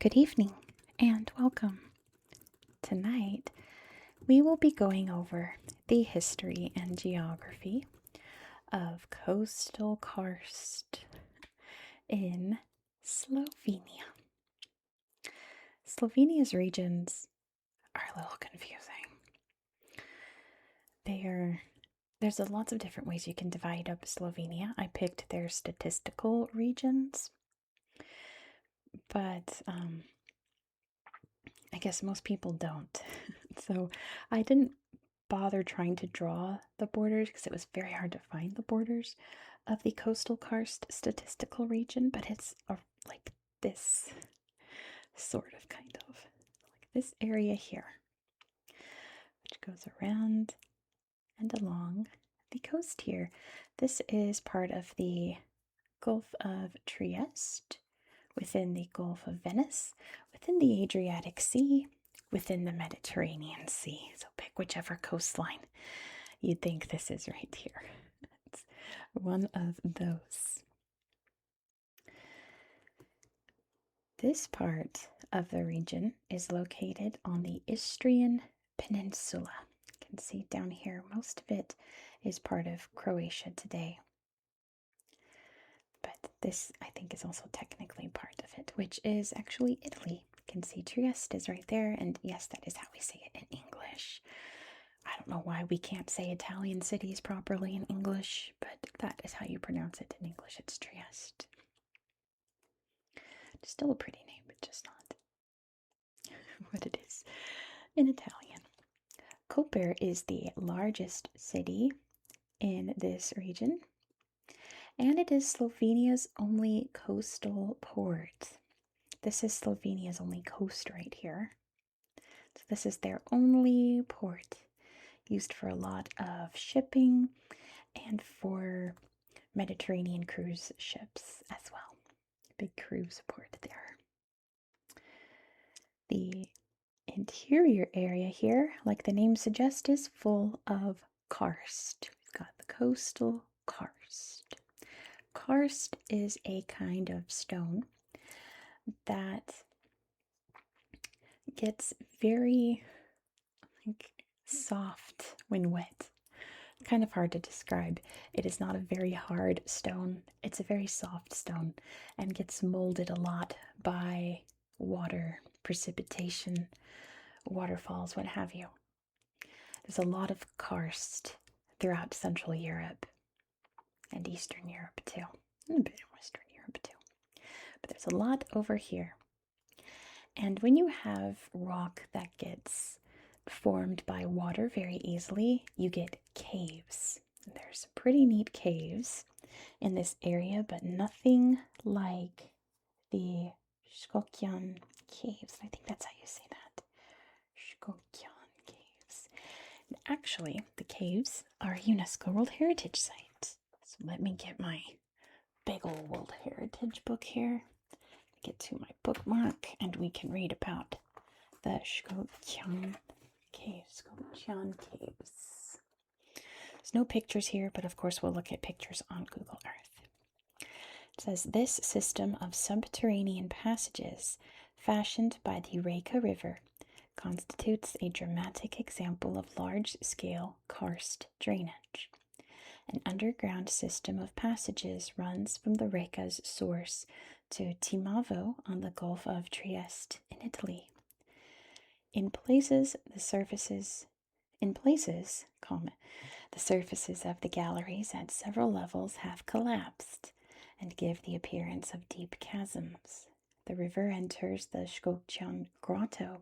Good evening and welcome. Tonight we will be going over the history and geography of coastal karst in Slovenia. Slovenia's regions are a little confusing. There's lots of different ways you can divide up Slovenia. I picked their statistical regions, but I guess most people don't. So I didn't bother trying to draw the borders because it was very hard to find the borders of the coastal karst statistical region, but it's like this sort of kind of like this area here, which goes around and along the coast here. This is part of the Gulf of Trieste, within the Gulf of Venice, within the Adriatic Sea, within the Mediterranean Sea. So pick whichever coastline you'd think this is right here. It's one of those. This part of the region is located on the Istrian Peninsula. You can see down here, most of it is part of Croatia today. But this, I think, is also technically part of it, which is actually Italy. You can see Trieste is right there, and yes, that is how we say it in English. I don't know why we can't say Italian cities properly in English, but that is how you pronounce it in English. It's Trieste. It's still a pretty name, but just not what it is in Italian. Koper is the largest city in this region, and it is Slovenia's only coastal port. This is Slovenia's only coast right here. So this is their only port, used for a lot of shipping and for Mediterranean cruise ships as well. Big cruise port there. The interior area here, like the name suggests, is full of karst. We've got the coastal karst. Karst is a kind of stone that gets very soft when wet. Kind of hard to describe. It is not a very hard stone. It's a very soft stone and gets molded a lot by water, precipitation, waterfalls, what have you. There's a lot of karst throughout Central Europe and Eastern Europe too, and a bit in Western Europe too. But there's a lot over here. And when you have rock that gets formed by water very easily, you get caves. There's some pretty neat caves in this area, but nothing like the Skokjan caves. I think that's how you say that. Skokjan caves. And actually, the caves are a UNESCO World Heritage Site. So let me get my big old World Heritage book here. Get to my bookmark, and we can read about the Skokjan caves. There's no pictures here, but of course we'll look at pictures on Google Earth. It says, this system of subterranean passages fashioned by the Reka River constitutes a dramatic example of large-scale karst drainage. An underground system of passages runs from the Reka's source to Timavo on the Gulf of Trieste in Italy. In places, the surfaces of the galleries at several levels have collapsed and give the appearance of deep chasms. The river enters the Skokjan grotto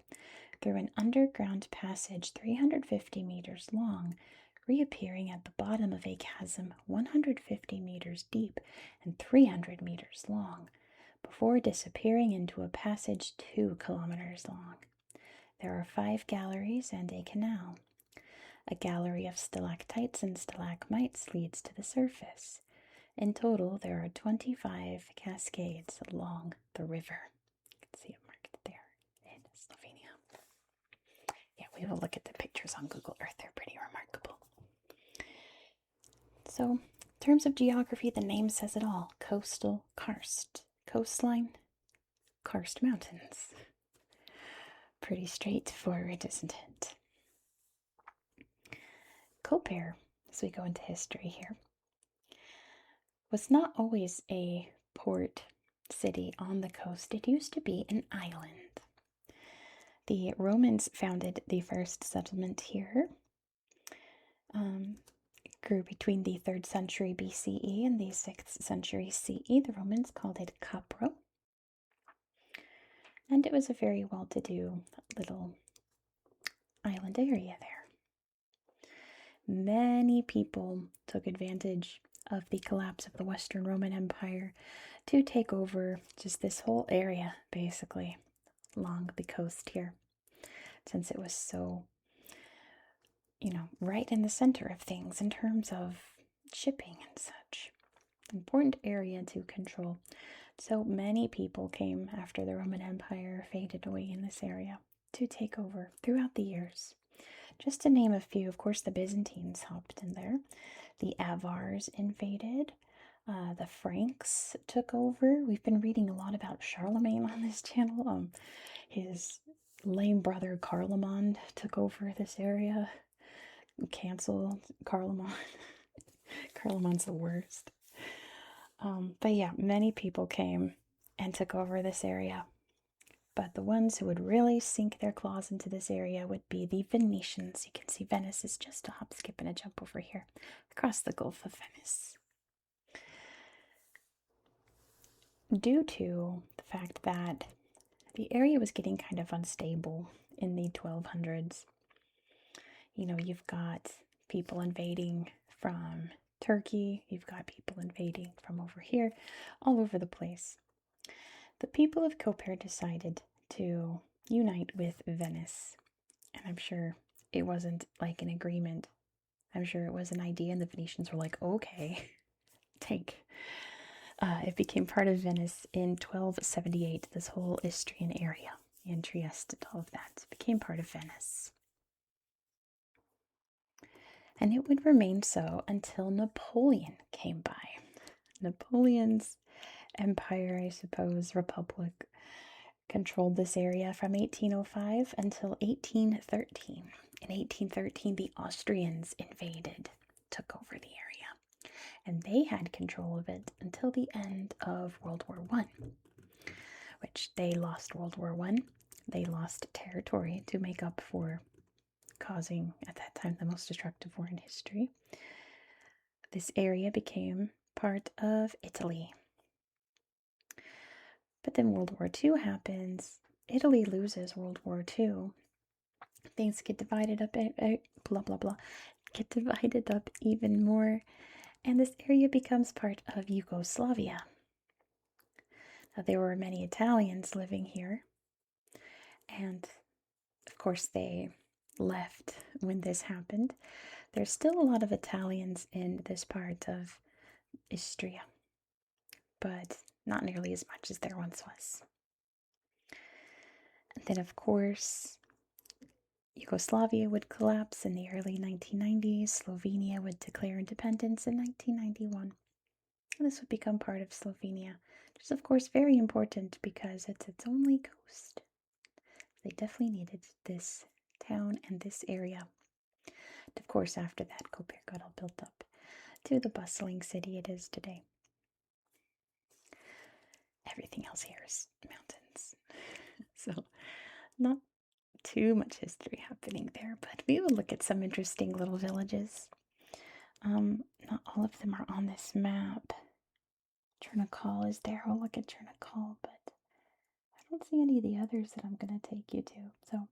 through an underground passage 350 meters long, reappearing at the bottom of a chasm 150 meters deep and 300 meters long, before disappearing into a passage 2 kilometers long. There are 5 galleries and a canal. A gallery of stalactites and stalagmites leads to the surface. In total, there are 25 cascades along the river. You can see it marked there in Slovenia. Yeah, we will look at the pictures on Google Earth. They're pretty remarkable. So, in terms of geography, the name says it all. Coastal karst. Coastline, Karst Mountains. Pretty straightforward, isn't it? Koper, as we go into history here, was not always a port city on the coast. It used to be an island. The Romans founded the first settlement here. It grew between the 3rd century BCE and the 6th century CE. The Romans called it Capro. And it was a very well-to-do little island area there. Many people took advantage of the collapse of the Western Roman Empire to take over just this whole area, basically, along the coast here, since it was so, right in the center of things in terms of shipping and such. Important area to control. So many people came after the Roman Empire faded away in this area to take over throughout the years. Just to name a few, of course, the Byzantines hopped in there. The Avars invaded. The Franks took over. We've been reading a lot about Charlemagne on this channel. His lame brother Carloman took over this area. Canceled Carloman. Carloman's the worst. But yeah, many people came and took over this area. But the ones who would really sink their claws into this area would be the Venetians. You can see Venice is just a hop, skip, and a jump over here, across the Gulf of Venice. Due to the fact that the area was getting kind of unstable in the 1200s, you've got people invading from Turkey, you've got people invading from over here, all over the place. The people of Koper decided to unite with Venice, and I'm sure it wasn't like an agreement. I'm sure it was an idea, and the Venetians were like, okay, take. It became part of Venice in 1278, this whole Istrian area, and Trieste and all of that became part of Venice. And it would remain so until Napoleon came by. Napoleon's empire, I suppose, republic, controlled this area from 1805 until 1813. In 1813, the Austrians invaded, took over the area, and they had control of it until the end of World War I, which they lost World War I. They lost territory to make up for causing, at that time, the most destructive war in history. This area became part of Italy. But then World War II happens. Italy loses World War II. Things get divided up, get divided up even more, and this area becomes part of Yugoslavia. Now, there were many Italians living here, and of course they left when this happened. There's still a lot of Italians in this part of Istria, but not nearly as much as there once was. And then, of course, Yugoslavia would collapse in the early 1990s. Slovenia would declare independence in 1991. And this would become part of Slovenia, which is, of course, very important because it's its only coast. They definitely needed this town and this area. And of course, after that, Koper got all built up to the bustling city it is today. Everything else here is mountains. So, not too much history happening there, but we will look at some interesting little villages. Not all of them are on this map. Chernakal is there. We'll look at Chernakal, but I don't see any of the others that I'm going to take you to. So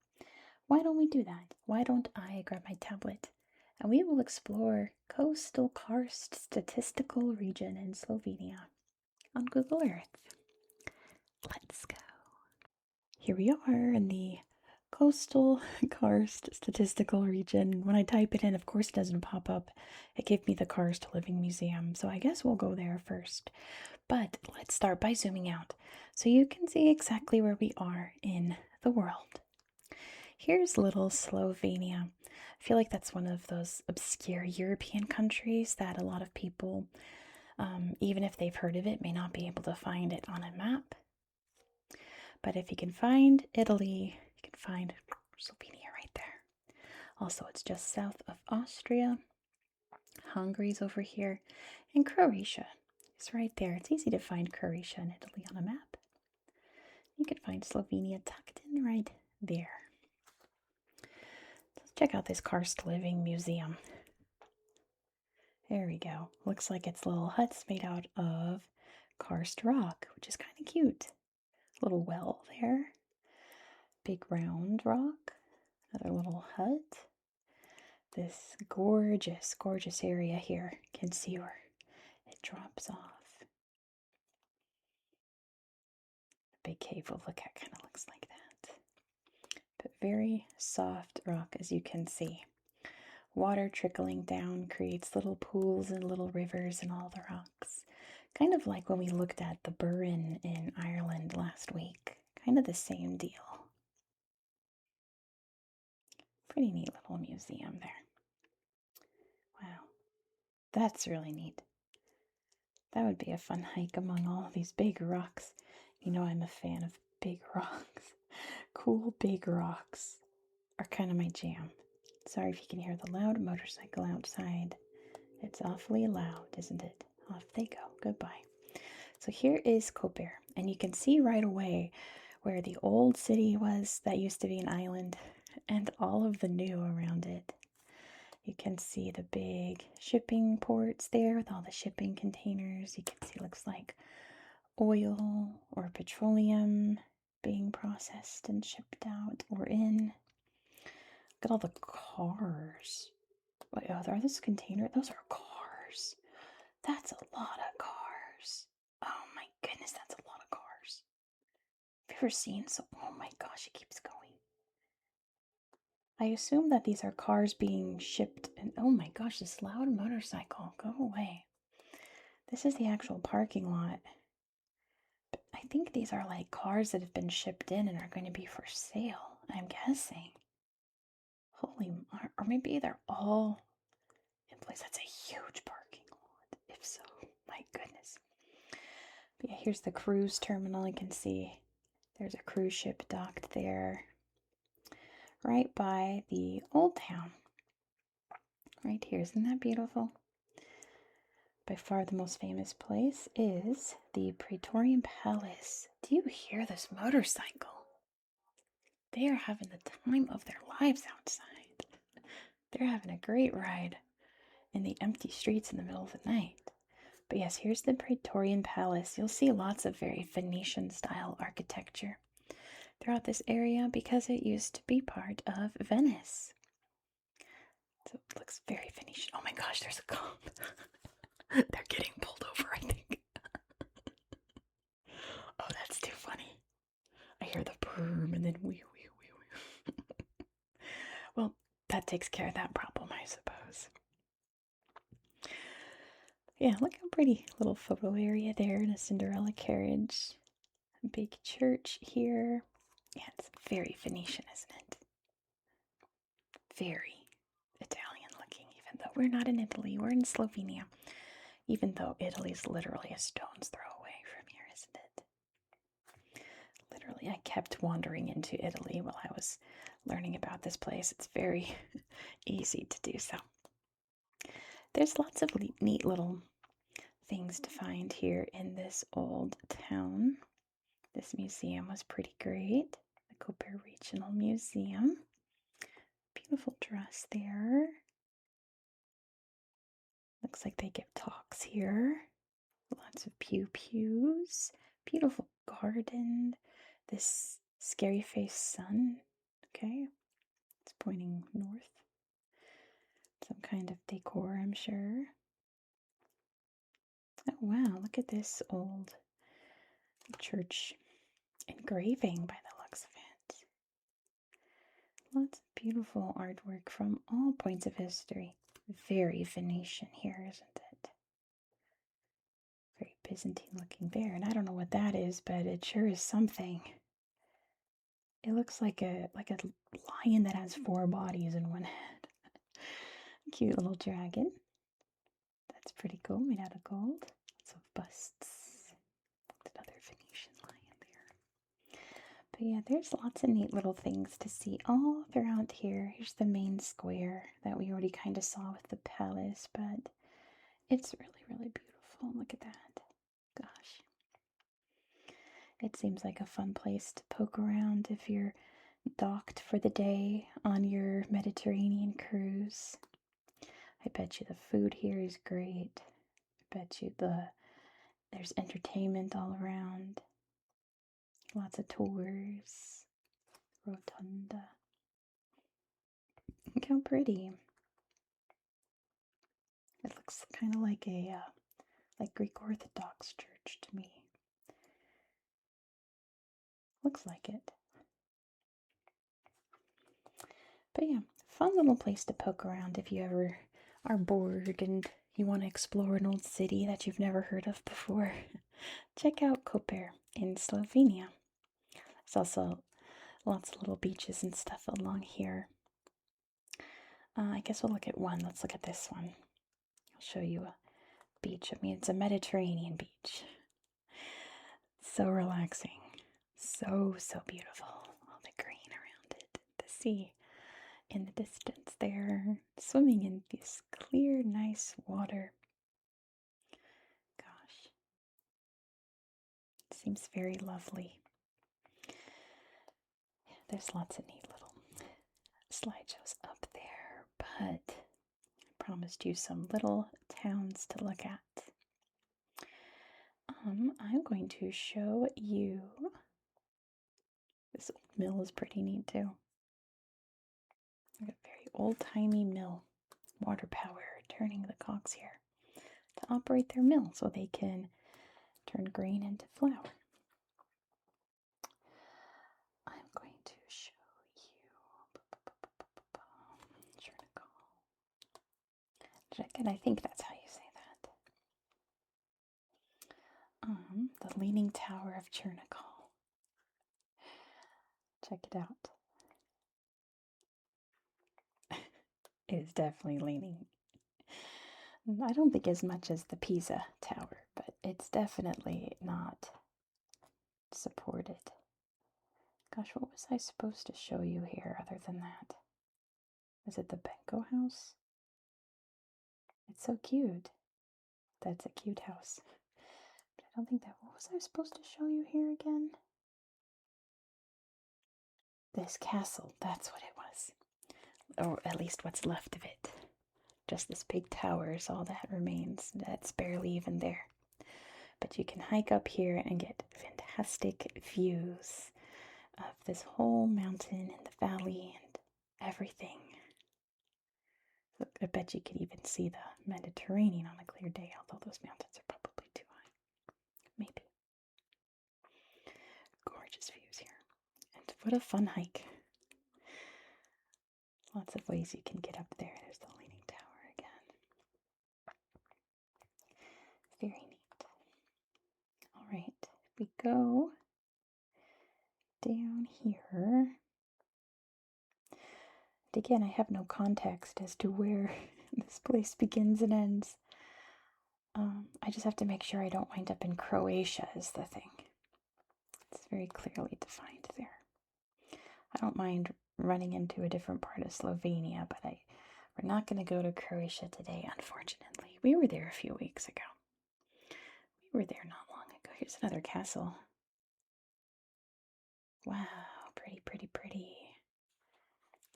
why don't we do that? Why don't I grab my tablet and we will explore coastal Karst statistical region in Slovenia on Google Earth. Let's go. Here we are in the coastal Karst statistical region. When I type it in, of course, it doesn't pop up. It gave me the Karst Living Museum, so I guess we'll go there first. But let's start by zooming out so you can see exactly where we are in the world. Here's little Slovenia. I feel like that's one of those obscure European countries that a lot of people, even if they've heard of it, may not be able to find it on a map. But if you can find Italy, you can find Slovenia right there. Also, it's just south of Austria. Hungary's over here. And Croatia is right there. It's easy to find Croatia and Italy on a map. You can find Slovenia tucked in right there. Let's check out this Karst Living Museum. There we go. Looks like it's little huts made out of karst rock, which is kind of cute. Little well there. Big round rock. Another little hut. This gorgeous, gorgeous area here. You can see where it drops off. The big cave we'll look at kind of looks like that. But very soft rock, as you can see. Water trickling down creates little pools and little rivers in all the rocks. Kind of like when we looked at the Burren in Ireland last week. Kind of the same deal. Pretty neat little museum there. Wow, that's really neat. That would be a fun hike among all these big rocks. You know I'm a fan of big rocks. Cool big rocks are kind of my jam. Sorry if you can hear the loud motorcycle outside. It's awfully loud, isn't it? Off they go. Goodbye. So here is Koper, and you can see right away where the old city was that used to be an island and all of the new around it. You can see the big shipping ports there with all the shipping containers. You can see it looks like oil or petroleum being processed and shipped out or in. Look at all the cars. Wait, oh, are those containers? Those are cars. That's a lot of cars. Oh my goodness, that's a lot of cars. Have you ever seen so? Oh my gosh, it keeps going. I assume that these are cars being shipped, and oh my gosh, this loud motorcycle. Go away. This is the actual parking lot. But I think these are like cars that have been shipped in and are going to be for sale, I'm guessing. Holy, or maybe they're all in place. That's a huge parking lot, if so. My goodness. But yeah, here's the cruise terminal. You can see there's a cruise ship docked there, right by the old town. Right here. Isn't that beautiful? By far the most famous place is the Praetorian Palace. Do you hear this motorcycle? They are having the time of their lives outside. They're having a great ride in the empty streets in the middle of the night. But yes, here's the Praetorian Palace. You'll see lots of very Venetian-style architecture throughout this area because it used to be part of Venice. So it looks very Venetian. Oh my gosh, there's a cop. They're getting pulled over, I think. Oh, that's too funny. I hear the broom and then wee. Well, that takes care of that problem, I suppose. Yeah, look how pretty. Little photo area there and a Cinderella carriage. A big church here. Yeah, it's very Venetian, isn't it? Very Italian looking, even though we're not in Italy. We're in Slovenia. Even though Italy's literally a stone's throw away from here, isn't it? Literally, I kept wandering into Italy while I was learning about this place. It's very easy to do so. There's lots of neat little things to find here in this old town. This museum was pretty great. The Koper Regional Museum. Beautiful dress there. Looks like they give talks here. Lots of pews. Beautiful garden. This scary faced sun. Okay. It's pointing north. Some kind of decor, I'm sure. Oh wow, look at this old church engraving by the looks of it. Lots of beautiful artwork from all points of history. Very Venetian here, isn't it? Very Byzantine looking there. And I don't know what that is, but it sure is something. It looks like a lion that has 4 bodies in one head. Cute little dragon. That's pretty cool, made out of gold. Lots of busts. Another Venetian lion there. yeah, there's lots of neat little things to see all throughout here. Here's the main square that we already kind of saw with the palace, but it's really, really beautiful. Look at that. Gosh. It seems like a fun place to poke around if you're docked for the day on your Mediterranean cruise. I bet you the food here is great. I bet you there's entertainment all around. Lots of tours. Rotunda. Look how pretty. It looks kind of like a like Greek Orthodox church to me. Looks like it. But yeah, fun little place to poke around if you ever are bored and you want to explore an old city that you've never heard of before. Check out Koper in Slovenia. There's also lots of little beaches and stuff along here. I guess we'll look at one. Let's look at this one. I'll show you a beach. I mean, it's a Mediterranean beach. So relaxing. So, so beautiful. All the green around it. The sea in the distance there. Swimming in this clear, nice water. Gosh. It seems very lovely. There's lots of neat little slideshows up there, but I promised you some little towns to look at. I'm going to show you. This old mill is pretty neat too. A very old-timey mill, water power, turning the cogs here to operate their mill so they can turn grain into flour. I'm going to show you Chernikov. And I think that's how you say that. The Leaning Tower of Chernikov. Check it out. It is definitely leaning. I don't think as much as the Pisa Tower, but it's definitely not supported. Gosh, what was I supposed to show you here other than that? Is it the Benko house? It's so cute. That's a cute house. But I don't think that... What was I supposed to show you here again? This castle, that's what it was. Or at least what's left of it. Just this big tower is all that remains. That's barely even there. But you can hike up here and get fantastic views of this whole mountain and the valley and everything. Look, I bet you could even see the Mediterranean on a clear day, although those mountains are probably too high. Maybe. Gorgeous views here. And what a fun hike. Lots of ways you can get up there. There's the Leaning Tower again. Very neat. All right, if we go down here, and again, I have no context as to where this place begins and ends. I just have to make sure I don't wind up in Croatia is the thing. It's very clearly defined there. I don't mind running into a different part of Slovenia, but we're not going to go to Croatia today, unfortunately. We were there a few weeks ago. We were there not long ago. Here's another castle. Wow, pretty, pretty, pretty.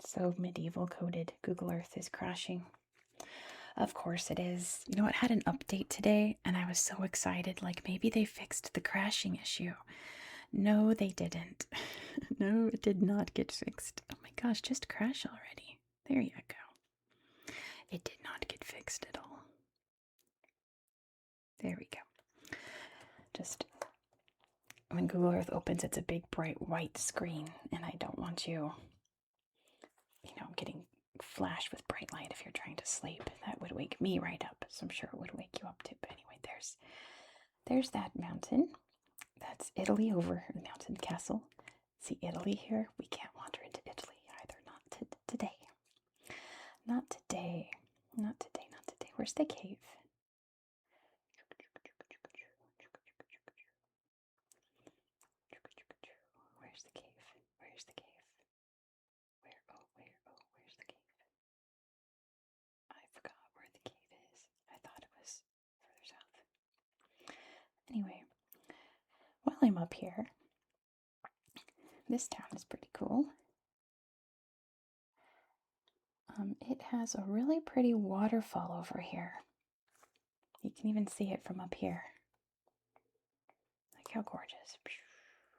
So medieval coded. Google Earth is crashing. Of course it is. You know, it had an update today, and I was so excited. Like, maybe they fixed the crashing issue. No, they didn't. No, it did not get fixed. Oh my gosh, just crash already. There you go. It did not get fixed at all. There we go. Just when Google Earth opens, it's a big bright white screen, and I don't want you getting flashed with bright light if you're trying to sleep. That would wake me right up, so I'm sure it would wake you up too. But anyway, there's that mountain. That's Italy over the mountain castle. See Italy here? We can't wander into Italy either. Not today. Not today. Not today. Not today. Where's the cave? Where's the cave? Anyway, while I'm up here, this town is pretty cool. It has a really pretty waterfall over here. You can even see it from up here. Look how gorgeous.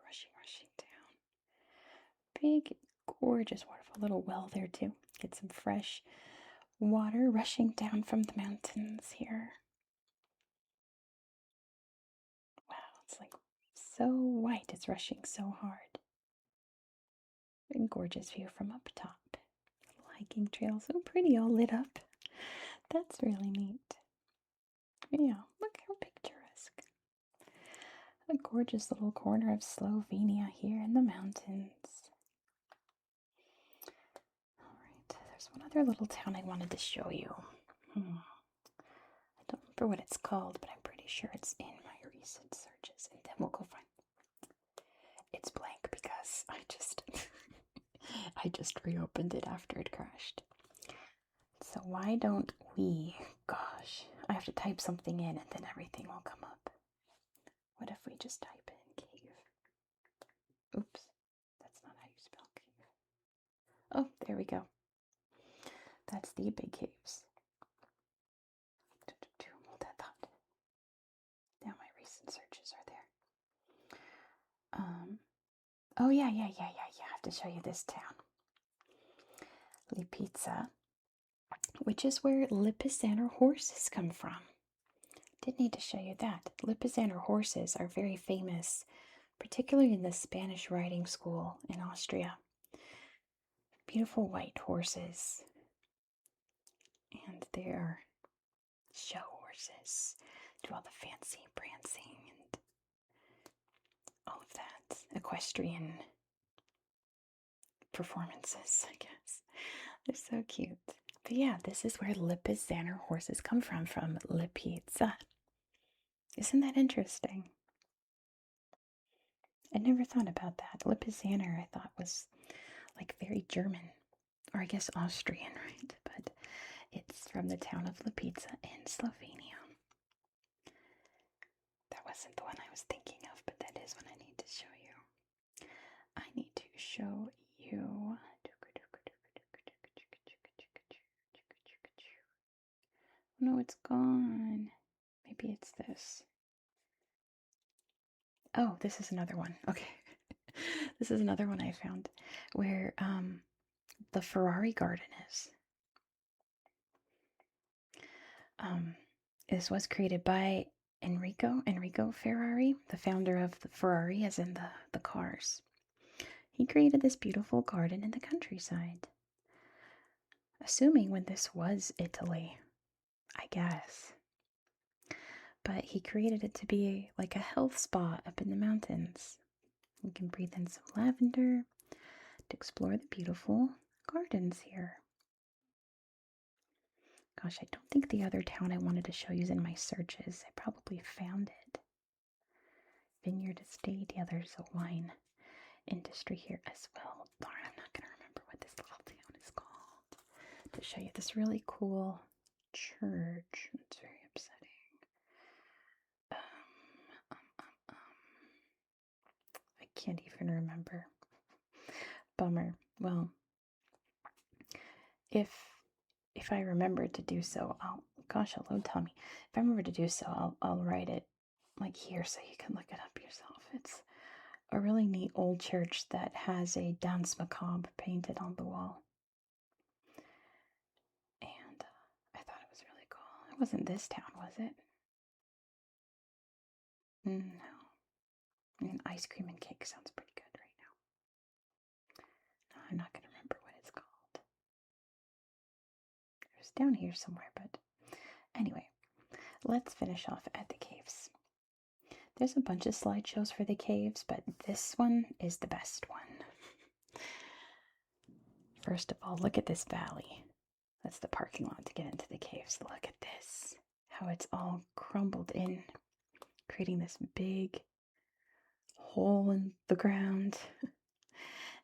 Rushing down. Big, gorgeous waterfall. A little well there too. Get some fresh water rushing down from the mountains here. Wow, it's like so white. It's rushing so hard. And gorgeous view from up top. Little hiking trail, so pretty, all lit up. That's really neat. Yeah, look how picturesque. A gorgeous little corner of Slovenia here in the mountains. Alright, there's one other little town I wanted to show you. I don't remember what it's called, but I'm pretty sure it's in my recent searches, and then we'll go find it. It's blank because I just I just reopened it after it crashed. So why don't we, gosh, I have to type something in and then everything will come up. What if we just type in cave? Oops, that's not how you spell cave. Oh, there we go. That's the big caves. Hold that thought. Now my recent searches are there. Oh yeah. I have to show you this town. Lipica, which is where Lipizzaner horses come from. Didn't need to show you that. Lipizzaner horses are very famous, particularly in the Spanish riding school in Austria. Beautiful white horses. And they are show horses. Do all the fancy prancing and all of that. Equestrian performances, I guess. They're so cute. But yeah, this is where Lipizzaner horses come from Lipica. Isn't that interesting? I never thought about that. Lipizzaner, I thought, was like very German, or I guess Austrian, right? But it's from the town of Lipica in Slovenia. That wasn't the one I was thinking of, but that is what I need to show you. I need to show you. No, it's gone. Maybe it's this. Oh, this is another one. Okay. This is another one I found where the Ferrari garden is. This was created by Enrico Ferrari, the founder of the Ferrari, as in the cars. He created this beautiful garden in the countryside. Assuming when this was Italy, I guess. But he created it to be like a health spa up in the mountains. You can breathe in some lavender to explore the beautiful gardens here. Gosh, I don't think the other town I wanted to show you is in my searches. I probably found it. Vineyard Estate. Yeah, there's a wine industry here as well. Darn, I'm not going to remember what this little town is called. To show you this really cool church. It's very upsetting. I can't even remember. Bummer. Well, if I remember to do so, gosh, hello, Tommy. If I remember to do so, I'll write it like here so you can look it up yourself. It's a really neat old church that has a Danse Macabre painted on the wall. And I thought it was really cool. It wasn't this town, was it? No. And ice cream and cake sounds pretty good right now. No, I'm not going to remember what it's called. It was down here somewhere, but anyway, let's finish off at the caves. There's a bunch of slideshows for the caves, but this one is the best one. First of all, look at this valley. That's the parking lot to get into the caves. Look at this. How it's all crumbled in, creating this big hole in the ground.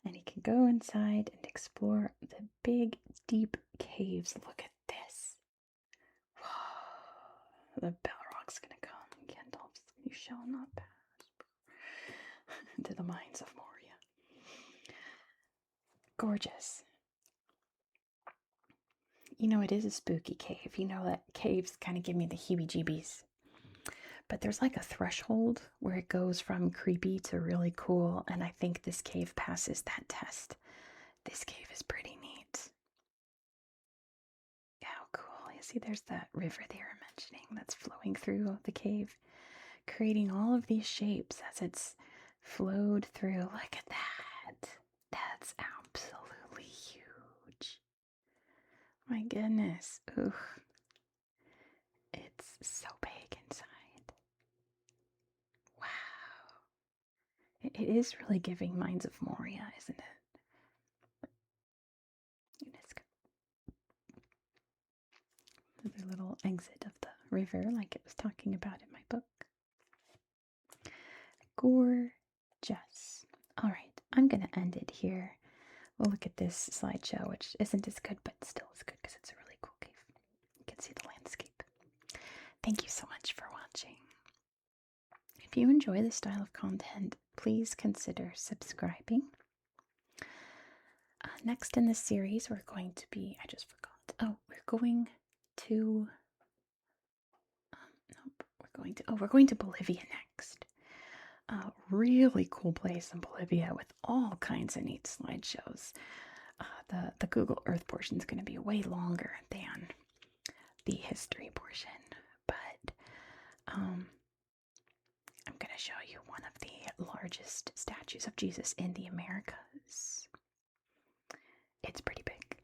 And you can go inside and explore the big, deep caves. Look at this. Whoa. The Balrog's gonna come. Gandalf's shall not pass into the mines of Moria. Gorgeous. You know, it is a spooky cave. You know that caves kind of give me the heebie-jeebies. But there's like a threshold where it goes from creepy to really cool, and I think this cave passes that test. This cave is pretty neat. How cool. You see there's that river they were mentioning that's flowing through the cave, creating all of these shapes as it's flowed through. Look at that. That's absolutely huge. My goodness. Ooh. It's so big inside. Wow. It is really giving Mines of Moria, isn't it? UNESCO. Another little exit of the river, like it was talking about in my book. Gorgeous. All right, I'm going to end it here. We'll look at this slideshow, which isn't as good, but still is good because it's a really cool cave. You can see the landscape. Thank you so much for watching. If you enjoy this style of content, please consider subscribing. Next in this series, we're going to be, I just forgot. Oh, we're going to Bolivia next. A really cool place in Bolivia with all kinds of neat slideshows. The Google Earth portion is going to be way longer than the history portion, but I'm going to show you one of the largest statues of Jesus in the Americas. It's pretty big.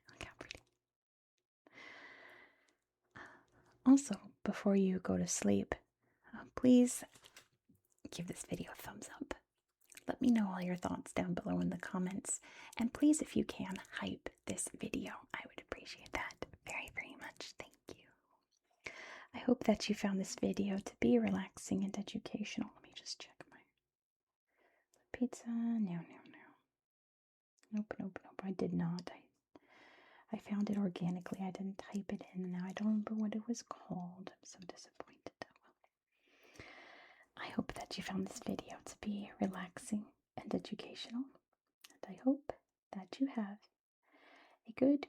Look how pretty. Also, before you go to sleep, please give this video a thumbs up. Let me know all your thoughts down below in the comments. And please, if you can, hype this video. I would appreciate that very, very much. Thank you. I hope that you found this video to be relaxing and educational. Let me just check my pizza. No. Nope. I did not. I found it organically. I didn't type it in. Now I don't remember what it was called. I'm so disappointed. I hope that you found this video to be relaxing and educational. And I hope that you have a good